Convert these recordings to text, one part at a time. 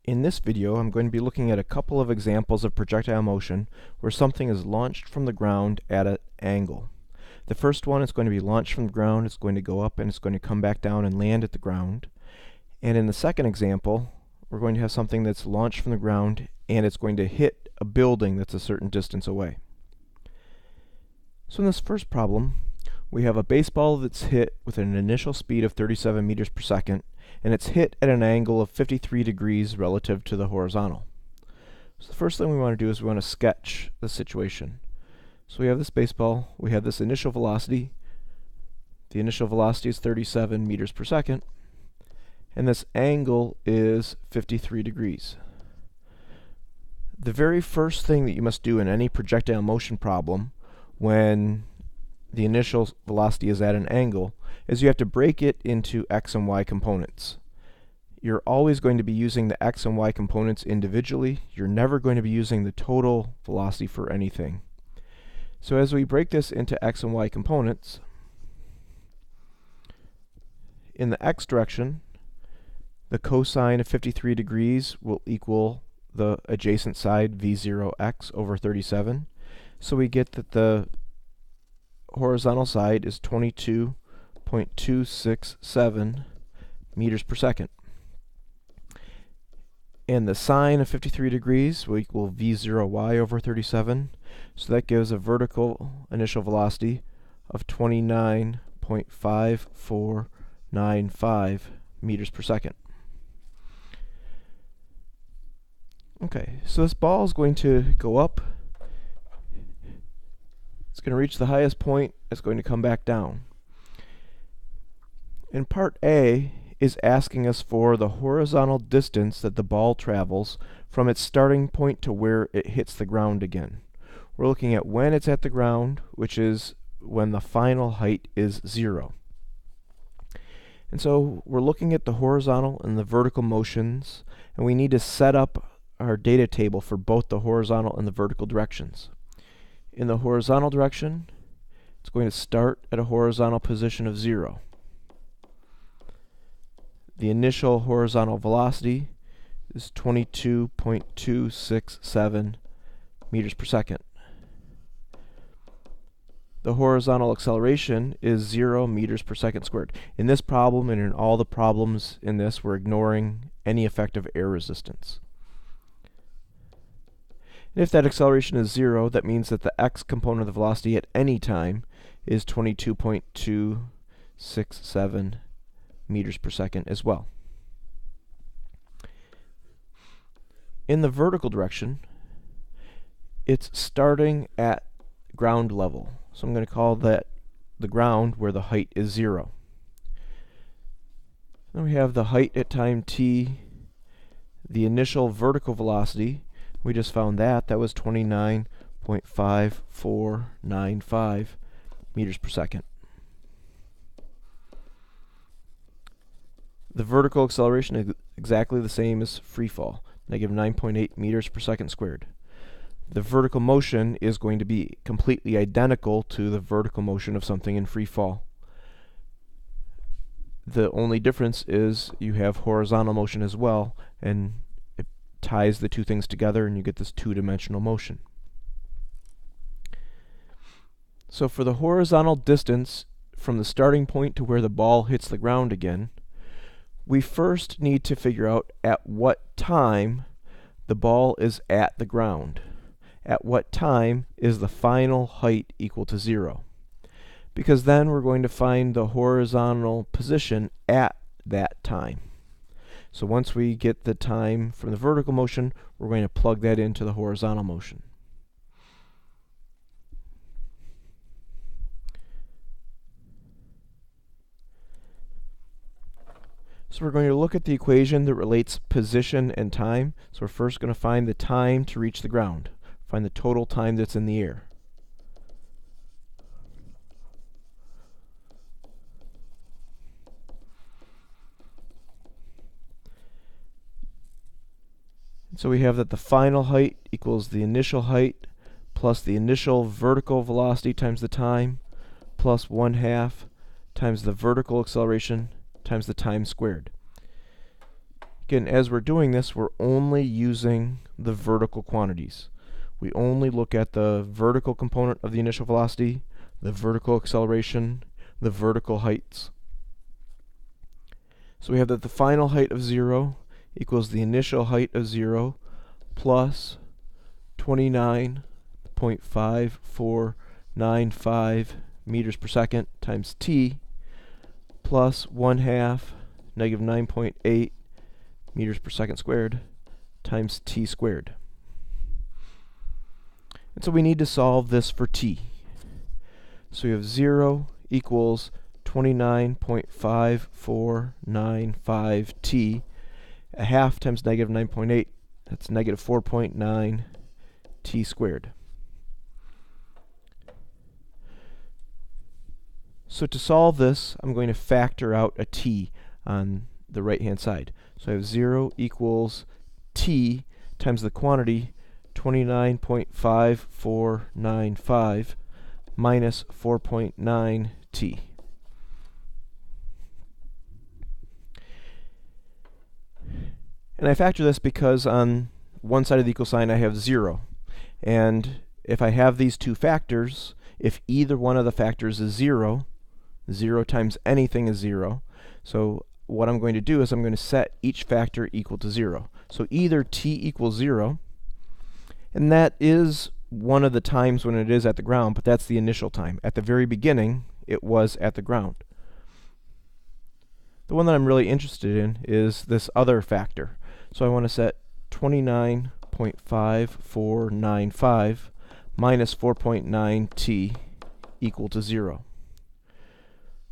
In this video, I'm going to be looking at a couple of examples of projectile motion where something is launched from the ground at an angle. The first one is going to be launched from the ground, it's going to go up and it's going to come back down and land at the ground. And in the second example, we're going to have something that's launched from the ground and it's going to hit a building that's a certain distance away. So in this first problem, we have a baseball that's hit with an initial speed of 37 meters per second, and it's hit at an angle of 53 degrees relative to the horizontal. So the first thing we want to do is we want to sketch the situation. So we have this baseball, we have this initial velocity. The initial velocity is 37 meters per second, and this angle is 53 degrees. The very first thing that you must do in any projectile motion problem when the initial velocity is at an angle is you have to break it into x and y components. You're always going to be using the x and y components individually. You're never going to be using the total velocity for anything. So as we break this into x and y components, in the x direction, the cosine of 53 degrees will equal the adjacent side v0x over 37. So we get that the horizontal side is 22.267 meters per second. And the sine of 53 degrees will equal v0y over 37. So that gives a vertical initial velocity of 29.5495 meters per second. Okay, so this ball is going to go up. It's going to reach the highest point, it's going to come back down. And part A is asking us for the horizontal distance that the ball travels from its starting point to where it hits the ground again. We're looking at when it's at the ground, which is when the final height is 0. And so we're looking at the horizontal and the vertical motions, and we need to set up our data table for both the horizontal and the vertical directions. In the horizontal direction, it's going to start at a horizontal position of 0. The initial horizontal velocity is 22.267 meters per second. The horizontal acceleration is 0 meters per second squared. In this problem and in all the problems in this, we're ignoring any effect of air resistance. And if that acceleration is 0, that means that the x component of the velocity at any time is 22.267 meters per second as well. In the vertical direction, it's starting at ground level. So I'm going to call that the ground where the height is 0. Then we have the height at time t, the initial vertical velocity. We just found that was 29.5495 meters per second. The vertical acceleration is exactly the same as free fall, negative 9.8 meters per second squared. The vertical motion is going to be completely identical to the vertical motion of something in free fall. The only difference is you have horizontal motion as well, and ties the two things together and you get this two-dimensional motion. So for the horizontal distance from the starting point to where the ball hits the ground again, we first need to figure out at what time the ball is at the ground. At what time is the final height equal to 0? Because then we're going to find the horizontal position at that time. So once we get the time from the vertical motion, we're going to plug that into the horizontal motion. So we're going to look at the equation that relates position and time. So we're first going to find the time to reach the ground. Find the total time that's in the air. So we have that the final height equals the initial height plus the initial vertical velocity times the time plus 1/2 times the vertical acceleration times the time squared. Again, as we're doing this, we're only using the vertical quantities. We only look at the vertical component of the initial velocity, the vertical acceleration, the vertical heights. So we have that the final height of 0 equals the initial height of 0 plus 29.5495 meters per second times t plus 1/2 negative 9.8 meters per second squared times t squared. And so we need to solve this for t. So we have 0 equals 29.5495 t. A half times negative 9.8, that's negative 4.9 t squared. So to solve this, I'm going to factor out a t on the right-hand side. So I have 0 equals t times the quantity 29.5495 minus 4.9 t. And I factor this because on one side of the equal sign I have 0. And if I have these two factors, if either one of the factors is 0, 0 times anything is 0. So what I'm going to do is I'm going to set each factor equal to 0. So either t equals 0, and that is one of the times when it is at the ground, but that's the initial time. At the very beginning, it was at the ground. The one that I'm really interested in is this other factor. So I want to set 29.5495 minus 4.9t equal to 0,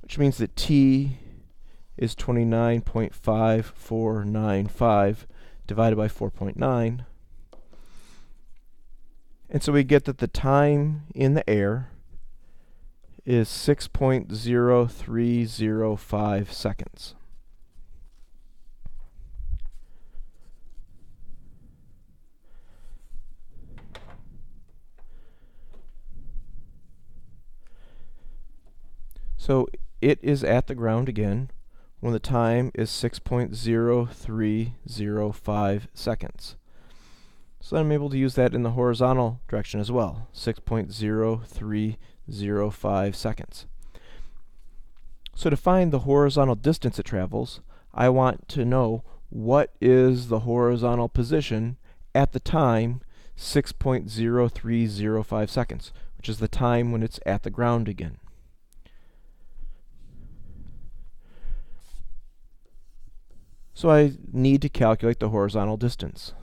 which means that t is 29.5495 divided by 4.9. And so we get that the time in the air is 6.0305 seconds. So it is at the ground again when the time is 6.0305 seconds. So I'm able to use that in the horizontal direction as well, 6.0305 seconds. So to find the horizontal distance it travels, I want to know what is the horizontal position at the time 6.0305 seconds, which is the time when it's at the ground again. So I need to calculate the horizontal distance.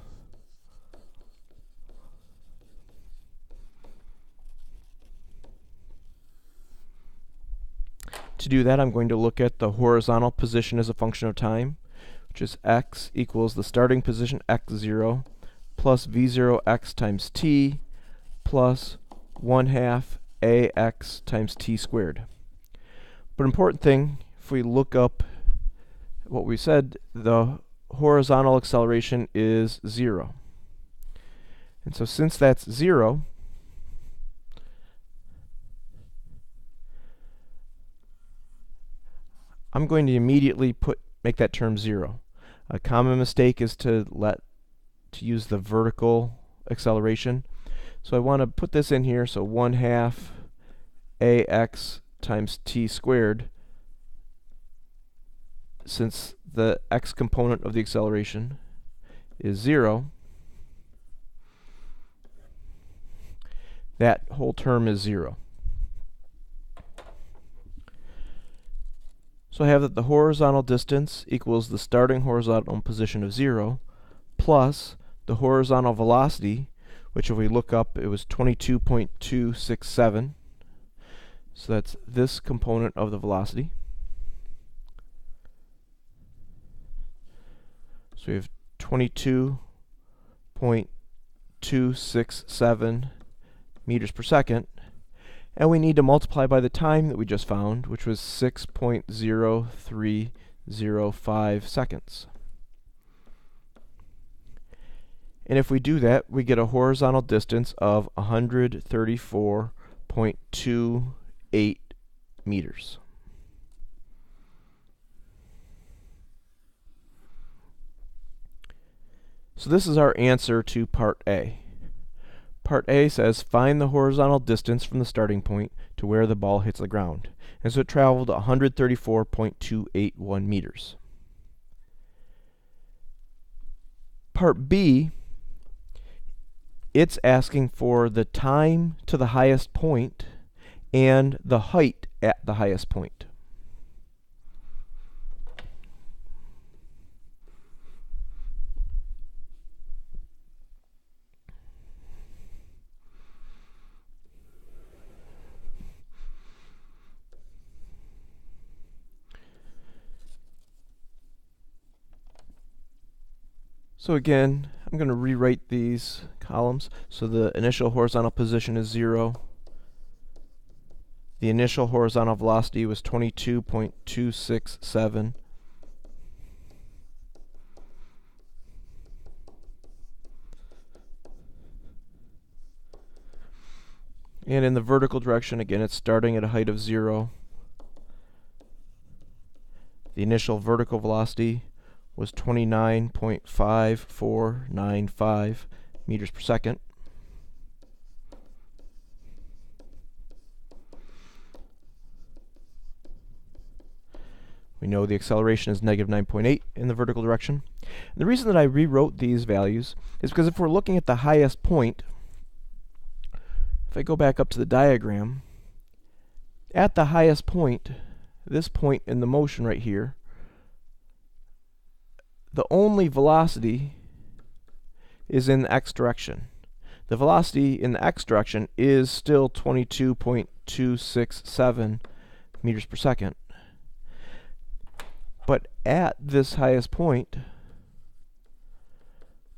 To do that, I'm going to look at the horizontal position as a function of time, which is x equals the starting position x0 plus v0x times t plus 1/2 ax times t squared. But important thing, if we look up what we said, the horizontal acceleration is 0. And so since that's 0, I'm going to immediately make that term 0. A common mistake is to use the vertical acceleration. So I want to put this in here, so 1/2 ax times t squared, since the x component of the acceleration is 0, that whole term is 0. So I have that the horizontal distance equals the starting horizontal position of 0 plus the horizontal velocity, which if we look up, it was 22.267. So that's this component of the velocity. So we have 22.267 meters per second. And we need to multiply by the time that we just found, which was 6.0305 seconds. And if we do that, we get a horizontal distance of 134.28 meters. So this is our answer to part A. Part A says find the horizontal distance from the starting point to where the ball hits the ground. And so it traveled 134.281 meters. Part B, it's asking for the time to the highest point and the height at the highest point. So again, I'm going to rewrite these columns. So the initial horizontal position is 0. The initial horizontal velocity was 22.267. And in the vertical direction, again, it's starting at a height of 0. The initial vertical velocity was 29.5495 meters per second. We know the acceleration is negative 9.8 in the vertical direction. And the reason that I rewrote these values is because if we're looking at the highest point, if I go back up to the diagram, at the highest point, this point in the motion right here, the only velocity is in the x direction. The velocity in the x direction is still 22.267 meters per second. But at this highest point,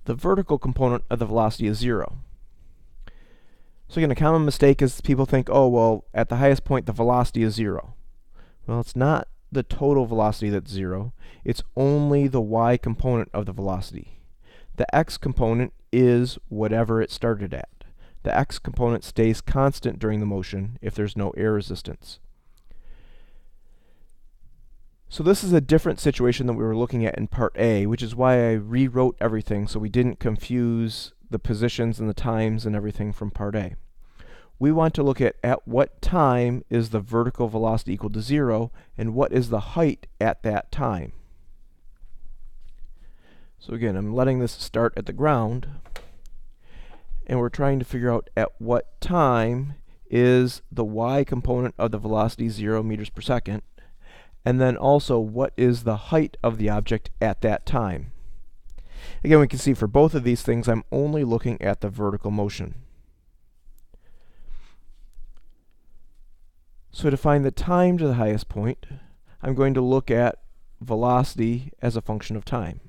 the vertical component of the velocity is 0. So again, a common mistake is people think, oh, well, at the highest point, the velocity is 0. Well, it's not the total velocity that's 0. It's only the y component of the velocity. The x component is whatever it started at. The x component stays constant during the motion if there's no air resistance. So this is a different situation than we were looking at in part A, which is why I rewrote everything so we didn't confuse the positions and the times and everything from part A. We want to look at what time is the vertical velocity equal to 0 and what is the height at that time. So again, I'm letting this start at the ground, and we're trying to figure out at what time is the y component of the velocity 0 meters per second, and then also what is the height of the object at that time. Again, we can see for both of these things I'm only looking at the vertical motion. So to find the time to the highest point, I'm going to look at velocity as a function of time.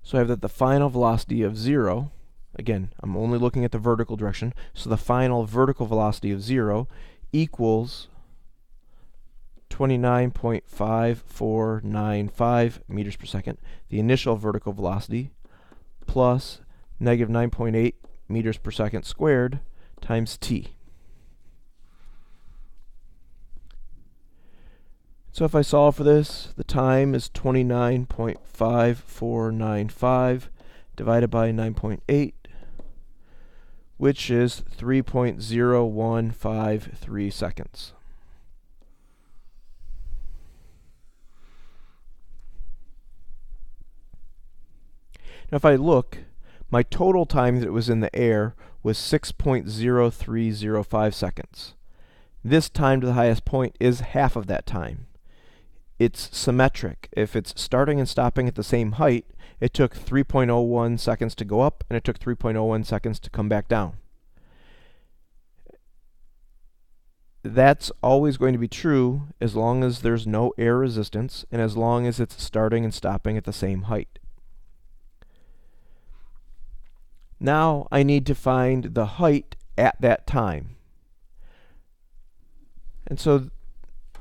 So I have that the final velocity of 0, again, I'm only looking at the vertical direction, so the final vertical velocity of 0 equals 29.5495 meters per second, the initial vertical velocity, plus negative 9.8 meters per second squared times t. So if I solve for this, the time is 29.5495 divided by 9.8, which is 3.0153 seconds. Now if I look, my total time that it was in the air was 6.0305 seconds. This time to the highest point is half of that time. It's symmetric. If it's starting and stopping at the same height, it took 3.01 seconds to go up, and it took 3.01 seconds to come back down. That's always going to be true as long as there's no air resistance, and as long as it's starting and stopping at the same height. Now I need to find the height at that time. And so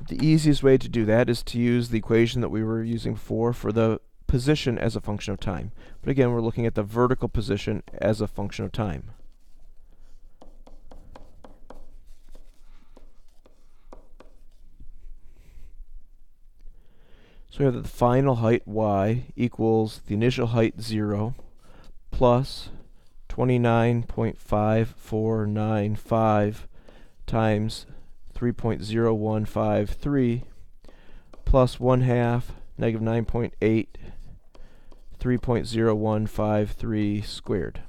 the easiest way to do that is to use the equation that we were using before for the position as a function of time. But again, we're looking at the vertical position as a function of time. So we have that the final height y equals the initial height 0 plus 29.5495 times 3.0153 plus 1 half negative 9.8 3.0153 squared.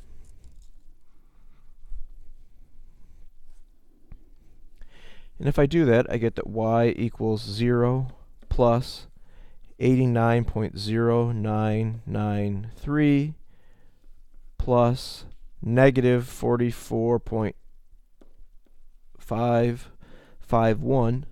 And if I do that, I get that y equals 0 plus 89.0993 plus negative 44.551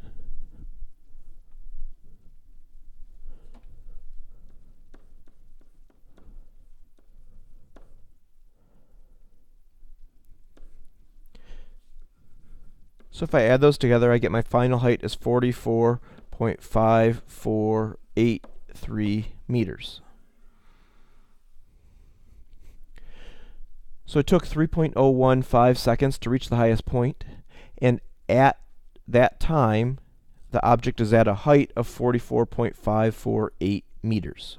So if I add those together, I get my final height is 44.5483 meters. So it took 3.015 seconds to reach the highest point, and at that time, the object is at a height of 44.548 meters.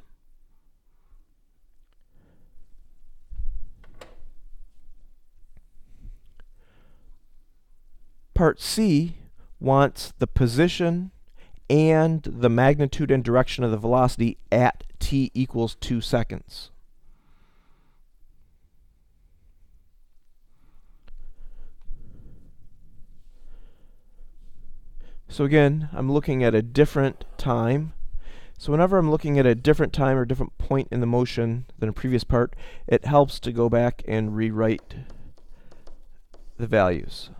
Part C wants the position and the magnitude and direction of the velocity at t equals 2 seconds. So again, I'm looking at a different time. So whenever I'm looking at a different time or different point in the motion than a previous part, it helps to go back and rewrite the values.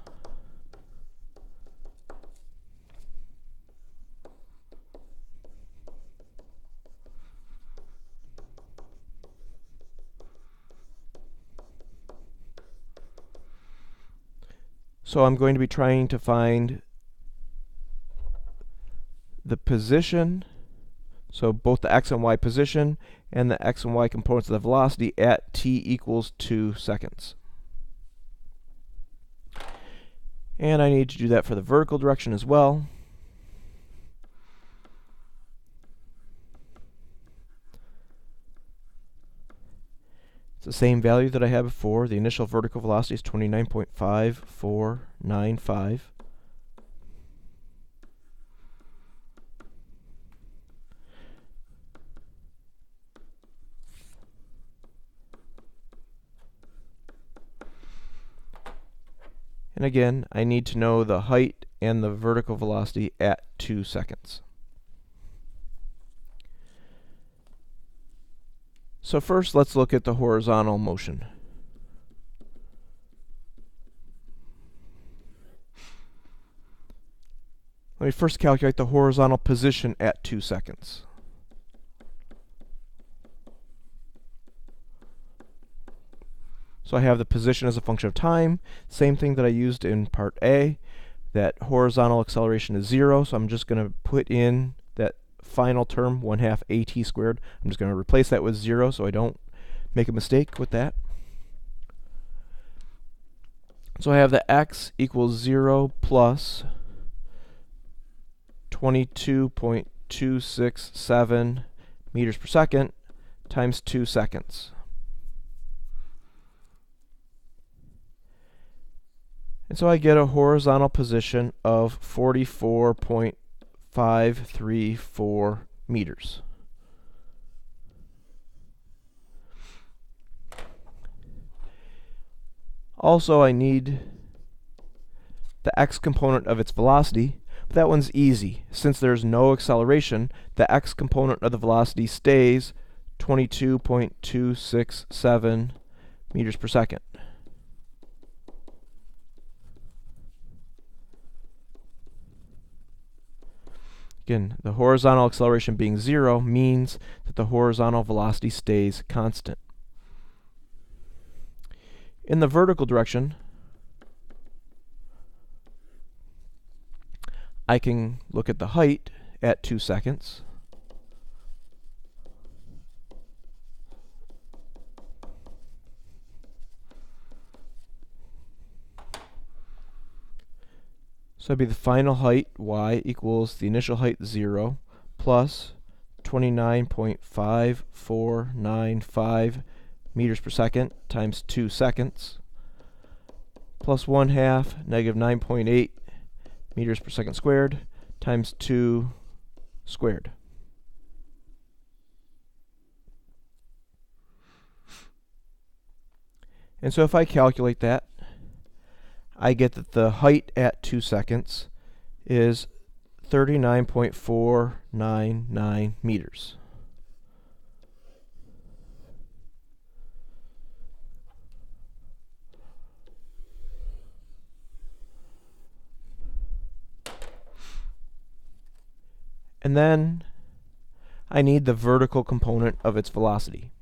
So I'm going to be trying to find the position, so both the x and y position and the x and y components of the velocity at t equals 2 seconds. And I need to do that for the vertical direction as well. It's the same value that I had before. The initial vertical velocity is 29.5495. And again, I need to know the height and the vertical velocity at 2 seconds. So first, let's look at the horizontal motion. Let me first calculate the horizontal position at 2 seconds. So I have the position as a function of time, same thing that I used in part A. That horizontal acceleration is 0, so I'm just going to put in that final term, 1/2 at squared. I'm just going to replace that with 0 so I don't make a mistake with that. So I have that x equals 0 plus 22.267 meters per second times 2 seconds. And so I get a horizontal position of 44.534 meters. Also, I need the x component of its velocity, but that one's easy. Since there's no acceleration, the x component of the velocity stays 22.267 meters per second. Again, the horizontal acceleration being 0 means that the horizontal velocity stays constant. In the vertical direction, I can look at the height at 2 seconds. So it'd be the final height, y, equals the initial height 0, plus 29.5495 meters per second times 2 seconds, plus 1/2 negative 9.8 meters per second squared times 2 squared. And so if I calculate that, I get that the height at 2 seconds is 39.499 meters. And then I need the vertical component of its velocity.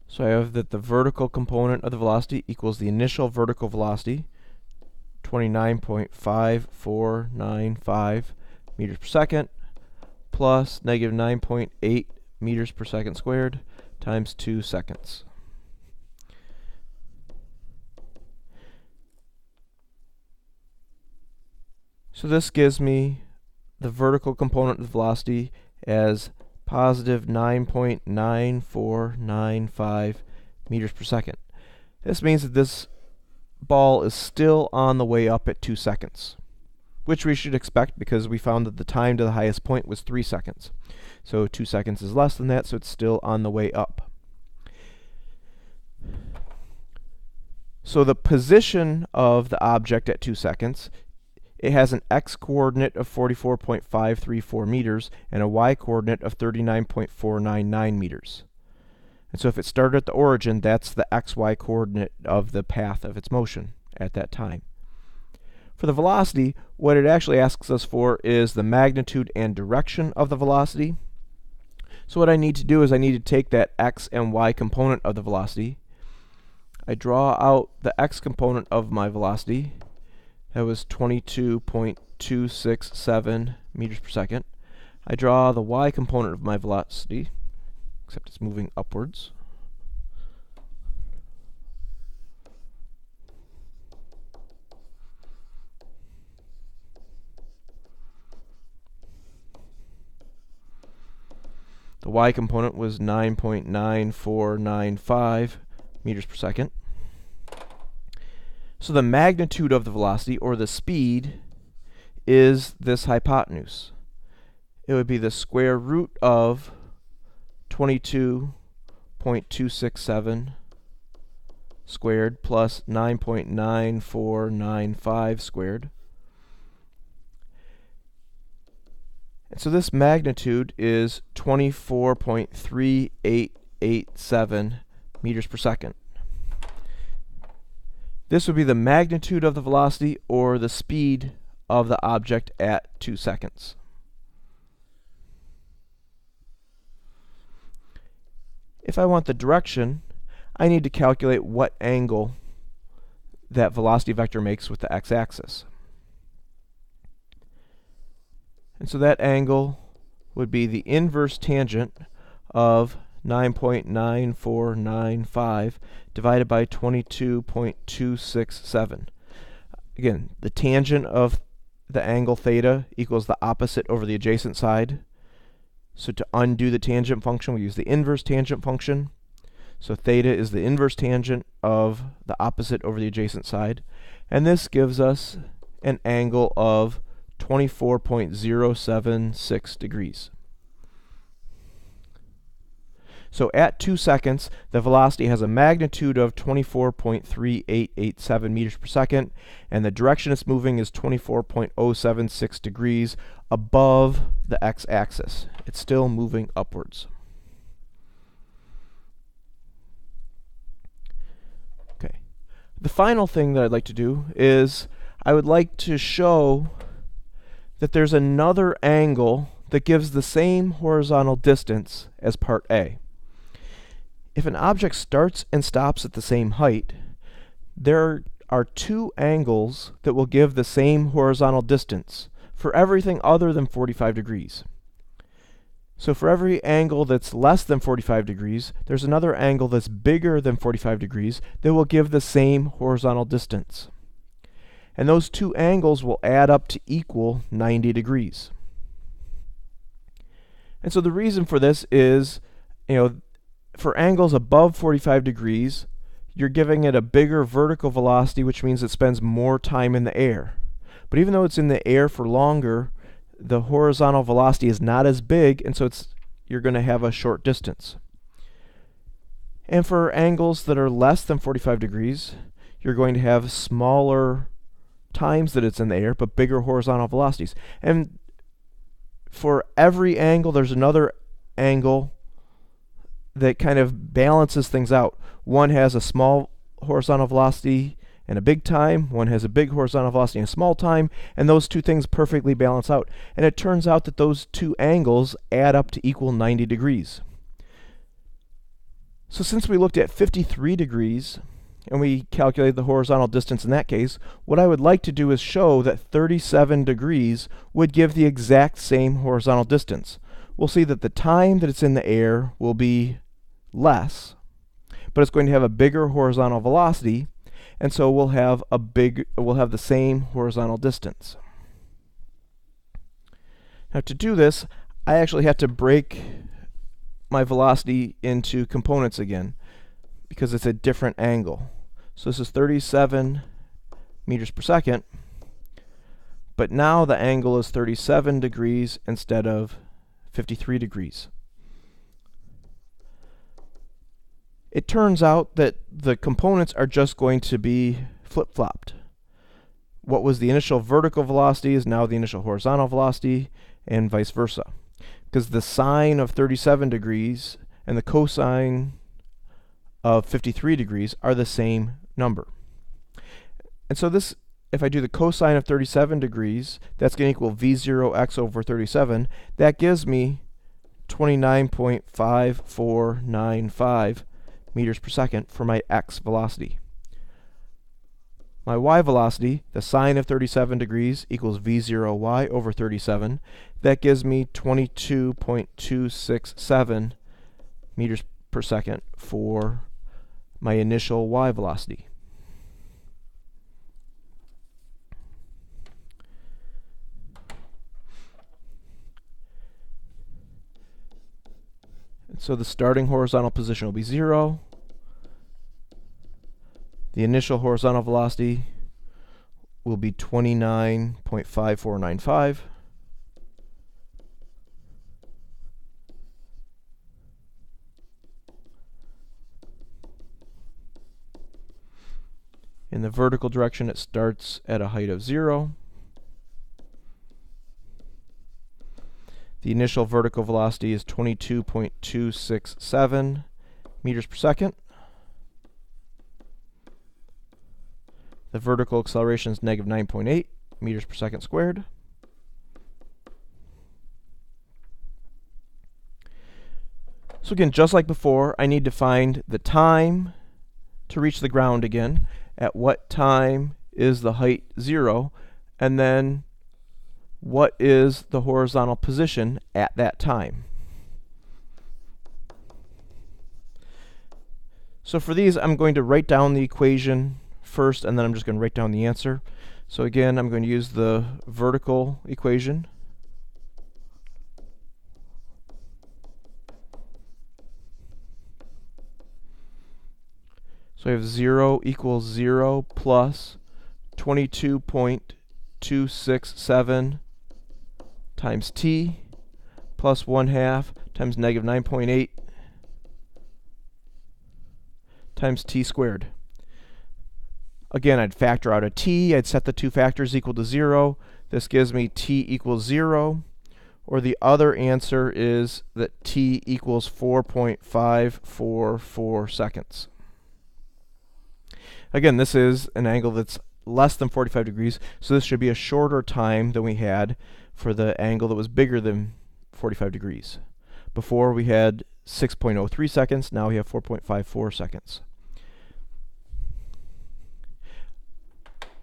So I have that the vertical component of the velocity equals the initial vertical velocity, 29.5495 meters per second, plus negative 9.8 meters per second squared times 2 seconds. So this gives me the vertical component of the velocity as positive 9.9495 meters per second. This means that this ball is still on the way up at 2 seconds, which we should expect because we found that the time to the highest point was 3 seconds. So 2 seconds is less than that, so it's still on the way up. So the position of the object at 2 seconds, it has an x-coordinate of 44.534 meters and a y-coordinate of 39.499 meters. And so if it started at the origin, that's the xy coordinate of the path of its motion at that time. For the velocity, what it actually asks us for is the magnitude and direction of the velocity. So what I need to do is I need to take that x and y component of the velocity. I draw out the x component of my velocity. That was 22.267 meters per second. I draw the y component of my velocity, except it's moving upwards. The y component was 9.9495 meters per second. So the magnitude of the velocity, or the speed, is this hypotenuse. It would be the square root of 22.267 squared plus 9.9495 squared. And so this magnitude is 24.3887 meters per second. This would be the magnitude of the velocity or the speed of the object at 2 seconds. If I want the direction, I need to calculate what angle that velocity vector makes with the x-axis. And so that angle would be the inverse tangent of 9.9495 divided by 22.267. Again, the tangent of the angle theta equals the opposite over the adjacent side. So to undo the tangent function, we use the inverse tangent function. So theta is the inverse tangent of the opposite over the adjacent side. And this gives us an angle of 24.076 degrees. So at 2 seconds, the velocity has a magnitude of 24.3887 meters per second, and the direction it's moving is 24.076 degrees above the x-axis. It's still moving upwards. Okay. The final thing that I'd like to do is I would like to show that there's another angle that gives the same horizontal distance as part A. If an object starts and stops at the same height, there are two angles that will give the same horizontal distance for everything other than 45 degrees. So for every angle that's less than 45 degrees, there's another angle that's bigger than 45 degrees that will give the same horizontal distance. And those two angles will add up to equal 90 degrees. And so the reason for this is, for angles above 45 degrees, you're giving it a bigger vertical velocity, which means it spends more time in the air. But even though it's in the air for longer, the horizontal velocity is not as big, and so you're going to have a short distance. And for angles that are less than 45 degrees, you're going to have smaller times that it's in the air, but bigger horizontal velocities. And for every angle, there's another angle that kind of balances things out. One has a small horizontal velocity and a big time. One has a big horizontal velocity and a small time. And those two things perfectly balance out. And it turns out that those two angles add up to equal 90 degrees. So since we looked at 53 degrees, and we calculated the horizontal distance in that case, what I would like to do is show that 37 degrees would give the exact same horizontal distance. We'll see that the time that it's in the air will be less, but it's going to have a bigger horizontal velocity, and so we'll have the same horizontal distance. Now to do this, I actually have to break my velocity into components again, because it's a different angle. So this is 37 meters per second, but now the angle is 37 degrees instead of 53 degrees. It turns out that the components are just going to be flip-flopped. What was the initial vertical velocity is now the initial horizontal velocity, and vice versa. Because the sine of 37 degrees and the cosine of 53 degrees are the same number. And so this, if I do the cosine of 37 degrees, that's going to equal v0x over 37. That gives me 29.5495 meters per second for my x velocity. My y velocity, the sine of 37 degrees, equals v0y over 37. That gives me 22.267 meters per second for my initial y velocity. And so the starting horizontal position will be 0. The initial horizontal velocity will be 29.5495. In the vertical direction, it starts at a height of 0. The initial vertical velocity is 22.267 meters per second. The vertical acceleration is negative 9.8 meters per second squared. So again, just like before, I need to find the time to reach the ground again. At what time is the height 0? And then what is the horizontal position at that time? So for these, I'm going to write down the equation first, and then I'm just going to write down the answer. So again, I'm going to use the vertical equation. So I have 0 equals 0 plus 22.267 times t plus 1/2 times negative 9.8 times t squared. Again, I'd factor out a t. I'd set the two factors equal to 0. This gives me t equals 0. Or the other answer is that t equals 4.544 seconds. Again, this is an angle that's less than 45 degrees, so this should be a shorter time than we had for the angle that was bigger than 45 degrees. Before we had 6.03 seconds, now we have 4.54 seconds.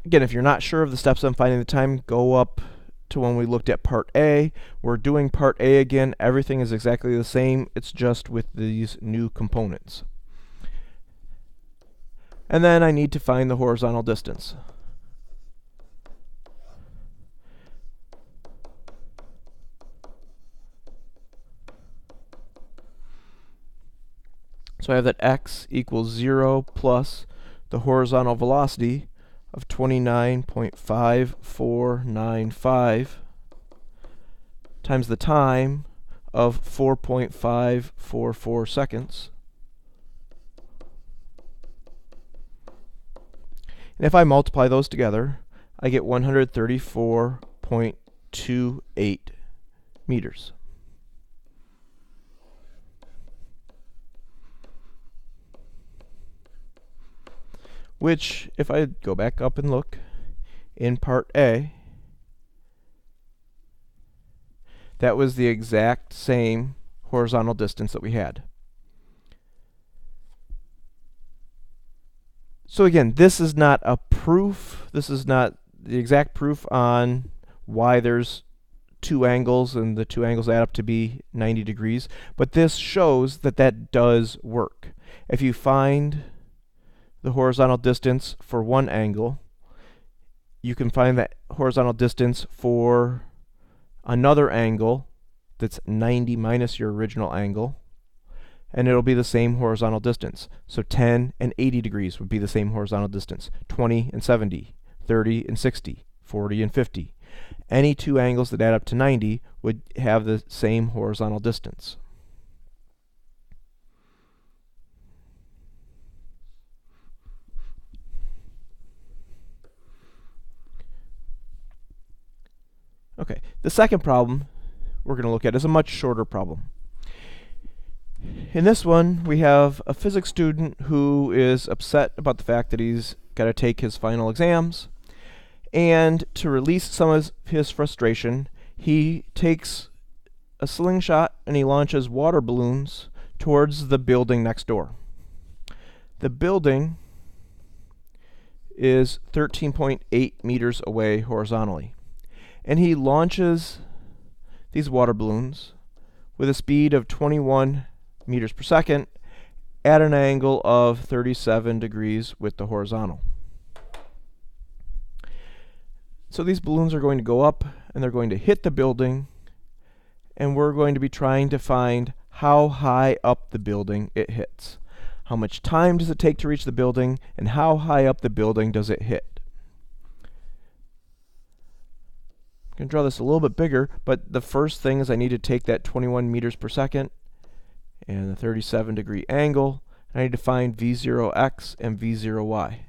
Again, if you're not sure of the steps on finding the time, go up to when we looked at part A. We're doing part A again. Everything is exactly the same. It's just with these new components. And then I need to find the horizontal distance. So I have that x equals 0 plus the horizontal velocity of 29.5495 times the time of 4.544 seconds. And if I multiply those together, I get 134.28 meters. Which, if I go back up and look, in part A, that was the exact same horizontal distance that we had. So again, this is not a proof. This is not the exact proof on why there's two angles and the two angles add up to be 90 degrees. But this shows that that does work. If you find the horizontal distance for one angle, you can find that horizontal distance for another angle that's 90 minus your original angle, and it'll be the same horizontal distance. So 10 and 80 degrees would be the same horizontal distance. 20 and 70, 30 and 60, 40 and 50. Any two angles that add up to 90 would have the same horizontal distance. Okay, the second problem we're going to look at is a much shorter problem. In this one, we have a physics student who is upset about the fact that he's got to take his final exams. And to release some of his frustration, he takes a slingshot and he launches water balloons towards the building next door. The building is 13.8 meters away horizontally. And he launches these water balloons with a speed of 21 meters per second at an angle of 37 degrees with the horizontal. So these balloons are going to go up and they're going to hit the building, and we're going to be trying to find how high up the building it hits. How much time does it take to reach the building, and how high up the building does it hit? I'm going to draw this a little bit bigger, but the first thing is I need to take that 21 meters per second and the 37 degree angle, and I need to find V0x and V0y.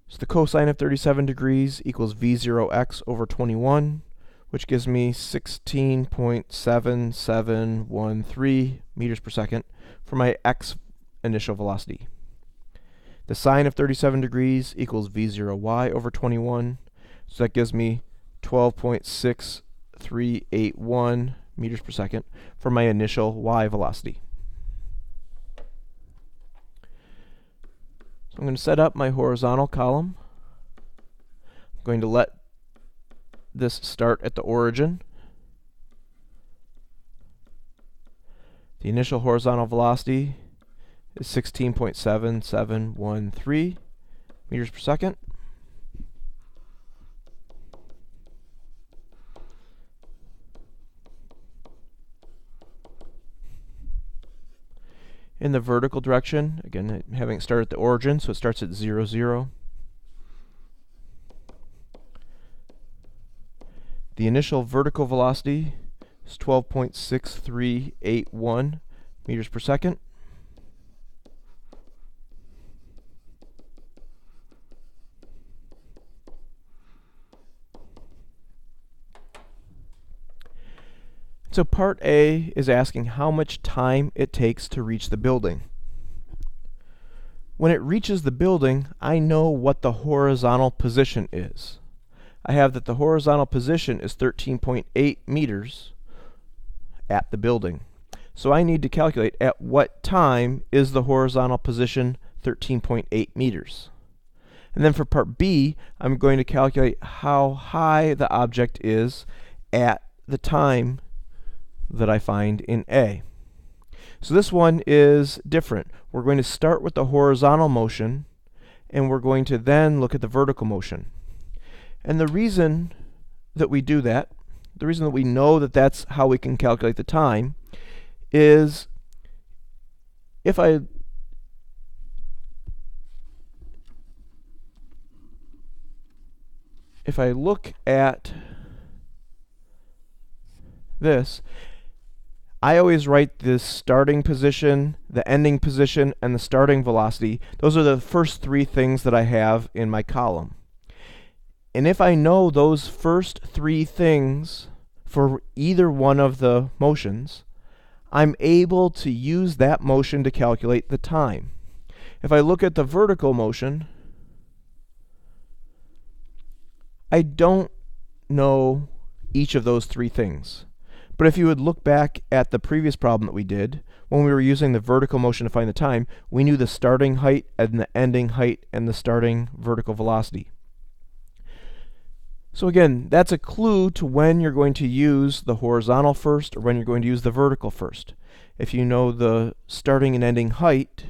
So the cosine of 37 degrees equals V0x over 21, which gives me 16.7713 meters per second for my x initial velocity. The sine of 37 degrees equals V0y over 21, so that gives me 12.6381 meters per second for my initial y velocity. So I'm going to set up my horizontal column. I'm going to let this start at the origin. The initial horizontal velocity is 16.7713 meters per second. In the vertical direction, again, having it start at the origin, so it starts at 0, 0. The initial vertical velocity is 12.6381 meters per second. So part A is asking how much time it takes to reach the building. When it reaches the building, I know what the horizontal position is. I have that the horizontal position is 13.8 meters at the building. So I need to calculate at what time is the horizontal position 13.8 meters. And then for part B, I'm going to calculate how high the object is at the time that I find in A. So this one is different. We're going to start with the horizontal motion, and we're going to then look at the vertical motion. And the reason that we do that, the reason that we know that that's how we can calculate the time, is if I look at this, I always write the starting position, the ending position, and the starting velocity. Those are the first three things that I have in my column. And if I know those first three things for either one of the motions, I'm able to use that motion to calculate the time. If I look at the vertical motion, I don't know each of those three things. But if you would look back at the previous problem that we did, when we were using the vertical motion to find the time, we knew the starting height and the ending height and the starting vertical velocity. So again, that's a clue to when you're going to use the horizontal first or when you're going to use the vertical first. If you know the starting and ending height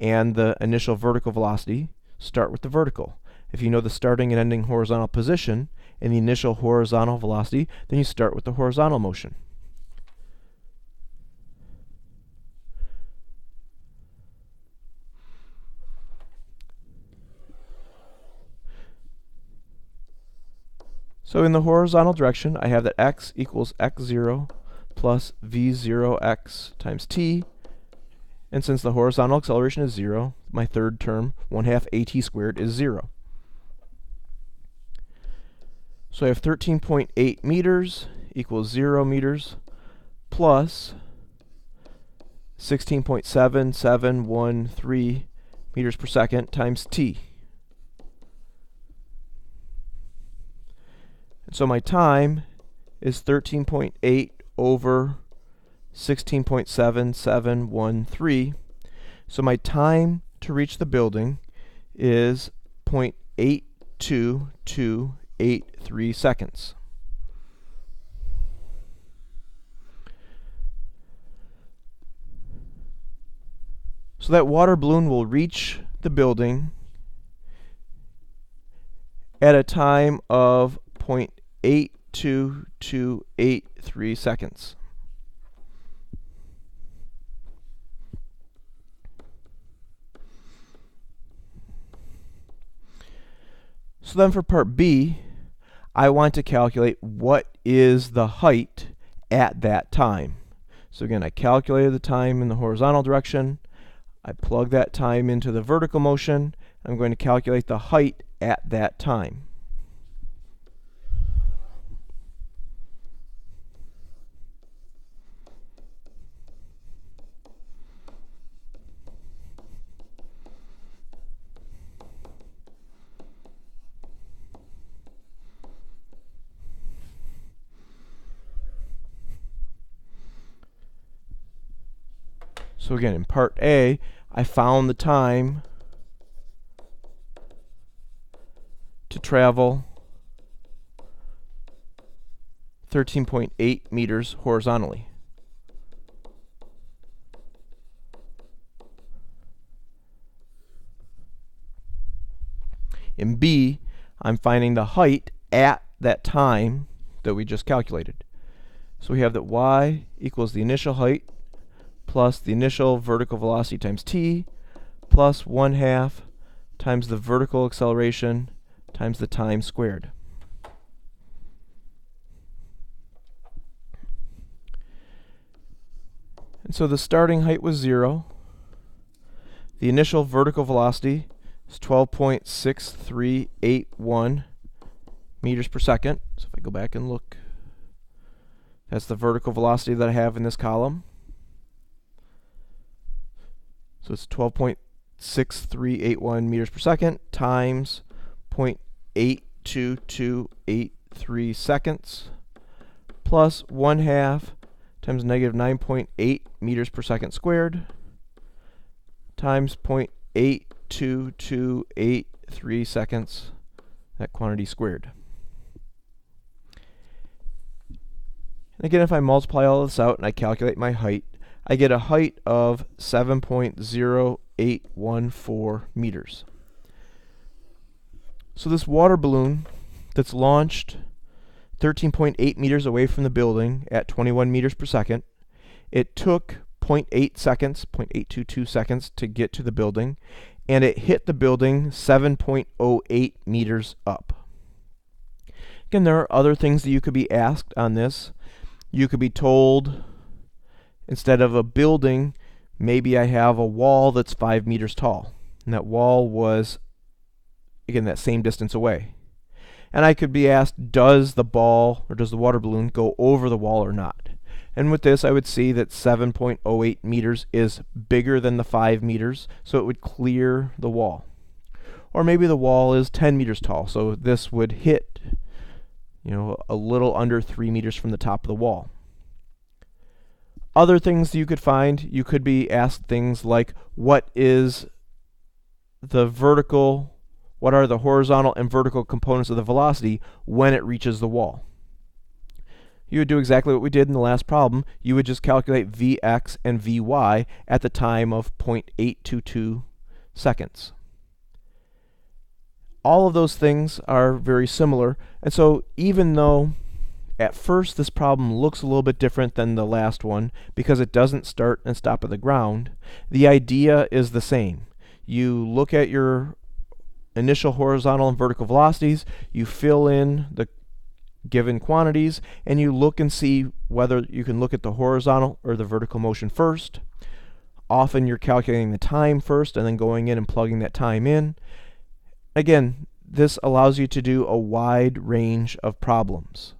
and the initial vertical velocity, start with the vertical. If you know the starting and ending horizontal position and the initial horizontal velocity, then you start with the horizontal motion. So in the horizontal direction, I have that x equals x0 plus v0x times t. And since the horizontal acceleration is 0, my third term, 1/2 at squared, is 0. So I have 13.8 meters equals 0 meters plus 16.7713 meters per second times t. And so my time is 13.8 over 16.7713. So my time to reach the building is 0.82283 seconds. So that water balloon will reach the building at a time of 0.82283 seconds. So then for part B, I want to calculate what is the height at that time. So again, I calculated the time in the horizontal direction. I plug that time into the vertical motion. I'm going to calculate the height at that time. So again, in part A, I found the time to travel 13.8 meters horizontally. In B, I'm finding the height at that time that we just calculated. So we have that y equals the initial height plus the initial vertical velocity times t plus 1/2 times the vertical acceleration times the time squared. And so the starting height was 0. The initial vertical velocity is 12.6381 meters per second. So if I go back and look, that's the vertical velocity that I have in this column. So it's 12.6381 meters per second times 0.82283 seconds plus 1/2 times negative 9.8 meters per second squared times 0.82283 seconds, that quantity squared. And again, if I multiply all this out and I calculate my height, I get a height of 7.0814 meters. So this water balloon that's launched 13.8 meters away from the building at 21 meters per second, it took 0.8 seconds, 0.822 seconds to get to the building, and it hit the building 7.08 meters up. Again, there are other things that you could be asked on this. You could be told, instead of a building, maybe I have a wall that's 5 meters tall, and that wall was, again, that same distance away. And I could be asked, does the ball or does the water balloon go over the wall or not? And with this, I would see that 7.08 meters is bigger than the 5 meters, so it would clear the wall. Or maybe the wall is 10 meters tall, so this would hit, a little under 3 meters from the top of the wall. Other things you could find, you could be asked things like, what are the horizontal and vertical components of the velocity when it reaches the wall? You would do exactly what we did in the last problem. You would just calculate Vx and Vy at the time of 0.822 seconds. All of those things are very similar, and so even though at first this problem looks a little bit different than the last one because it doesn't start and stop at the ground, the idea is the same. You look at your initial horizontal and vertical velocities, you fill in the given quantities, and you look and see whether you can look at the horizontal or the vertical motion first. Often you're calculating the time first and then going in and plugging that time in. Again, this allows you to do a wide range of problems.